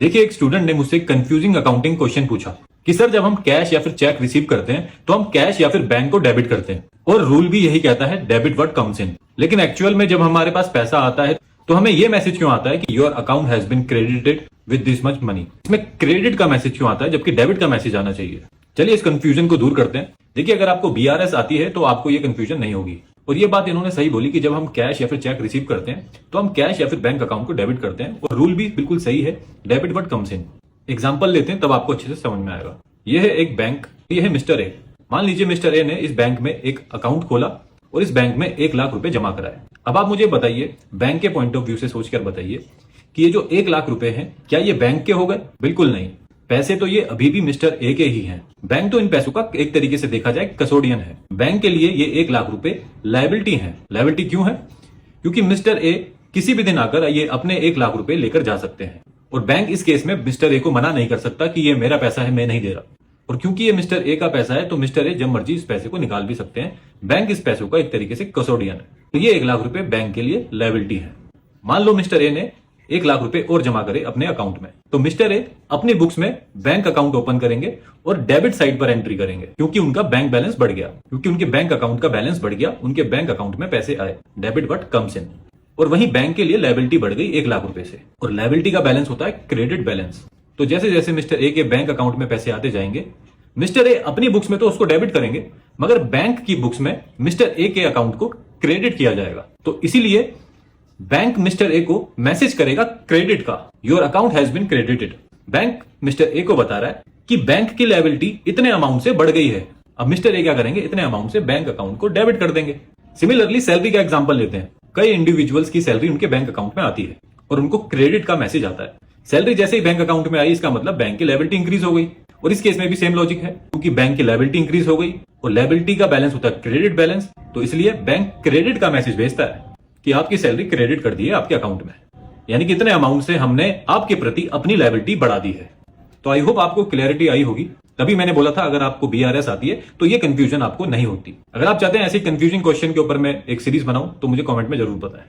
देखिए, एक स्टूडेंट ने मुझसे कंफ्यूजिंग अकाउंटिंग क्वेश्चन पूछा कि सर, जब हम कैश या फिर चेक रिसीव करते हैं तो हम कैश या फिर बैंक को डेबिट करते हैं, और रूल भी यही कहता है डेबिट व्हाट कम्स इन। लेकिन एक्चुअल में जब हमारे पास पैसा आता है तो हमें यह मैसेज क्यों आता है कि your account has been credited with this much money. इसमें क्रेडिट का मैसेज क्यों आता है जबकि डेबिट का मैसेज आना चाहिए। चलिए इस कंफ्यूजन को दूर करते हैं। देखिए, अगर आपको बीआरएस आती है तो आपको यह कंफ्यूजन नहीं होगी। और ये बात इन्होंने सही बोली कि जब हम कैश या फिर चेक रिसीव करते हैं तो हम कैश या फिर बैंक अकाउंट को डेबिट करते हैं, और रूल भी बिल्कुल सही है, debit what comes in. Example लेते हैं तब आपको अच्छे से समझ में आएगा। यह है एक बैंक, यह है मिस्टर ए। मान लीजिए मिस्टर ए ने इस बैंक में एक अकाउंट खोला और इस बैंक में 1,00,000 रुपए जमा कराए। अब आप मुझे बताइए, बैंक के पॉइंट ऑफ व्यू से सोचकर बताइए कि ये जो 1,00,000 रुपए हैं क्या ये बैंक के हो गए? बिल्कुल नहीं। पैसे तो ये अभी भी मिस्टर ए के ही हैं। बैंक तो इन पैसों का एक तरीके से देखा जाए कस्टोडियन है। बैंक के लिए ये 1,00,000 रुपए लायबिलिटी है। लायबिलिटी क्यों है? क्योंकि मिस्टर ए किसी भी दिन आकर ये अपने 1,00,000 रुपए लेकर जा सकते हैं, और बैंक इस केस में मिस्टर ए को मना नहीं कर सकता कि ये मेरा पैसा है, मैं नहीं दे रहा। और क्योंकि ये मिस्टर ए का पैसा है तो मिस्टर ए जब मर्जी इस पैसे को निकाल भी सकते हैं। बैंक इस पैसों का एक तरीके से कस्टोडियन है। तो ये 1,00,000 रुपए बैंक के लिए लायबिलिटी है। मान लो मिस्टर ए ने 1,00,000 रुपए और जमा करे अपने अकाउंट में, तो मिस्टर ए अपनी बुक्स में बैंक अकाउंट ओपन करेंगे और डेबिट साइड पर एंट्री करेंगे, क्योंकि उनका बैंक बैलेंस बढ़ गया, क्योंकि उनके बैंक अकाउंट का बैलेंस बढ़ गया, उनके बैंक अकाउंट में पैसे आए, डेबिट व्हाट कम्स इन। और वहीं बैंक के लिए लायबिलिटी बढ़ गई 1,00,000 रुपए से, और लायबिलिटी का बैलेंस होता है क्रेडिट बैलेंस। तो जैसे जैसे मिस्टर ए के बैंक अकाउंट में पैसे आते जाएंगे, मिस्टर ए अपनी बुक्स में तो उसको डेबिट करेंगे, मगर बैंक की बुक्स में मिस्टर ए के अकाउंट को क्रेडिट किया जाएगा। तो इसीलिए बैंक मिस्टर ए को मैसेज करेगा क्रेडिट का, your account has been credited. Bank mister A को बता रहा है कि बैंक की लायबिलिटी इतने अमाउंट से बढ़ गई है। अब मिस्टर ए क्या करेंगे? इतने अमाउंट से बैंक अकाउंट को डेबिट कर देंगे। सिमिलरली सैलरी का एग्जांपल लेते हैं। कई इंडिविजुअल्स की सैलरी उनके बैंक अकाउंट में आती है और उनको क्रेडिट का मैसेज आता है। सैलरी जैसे ही बैंक अकाउंट में आई, इसका मतलब बैंक की लायबिलिटी इंक्रीज हो गई। और इस केस में भी सेम लॉजिक है, क्योंकि बैंक की लायबिलिटी इंक्रीज हो गई और लायबिलिटी का बैलेंस होता है क्रेडिट बैलेंस, तो इसलिए बैंक क्रेडिट का मैसेज भेजता है कि आपकी सैलरी क्रेडिट कर दी है आपके अकाउंट में। यानी कि इतने अमाउंट से हमने आपके प्रति अपनी लायबिलिटी बढ़ा दी है। तो आई होप आपको क्लैरिटी आई होगी। तभी मैंने बोला था अगर आपको बीआरएस आती है तो ये कंफ्यूजन आपको नहीं होती। अगर आप चाहते हैं ऐसे कंफ्यूजिंग क्वेश्चन के ऊपर मैं एक सीरीज बनाऊं तो मुझे कमेंट में जरूर बताएं।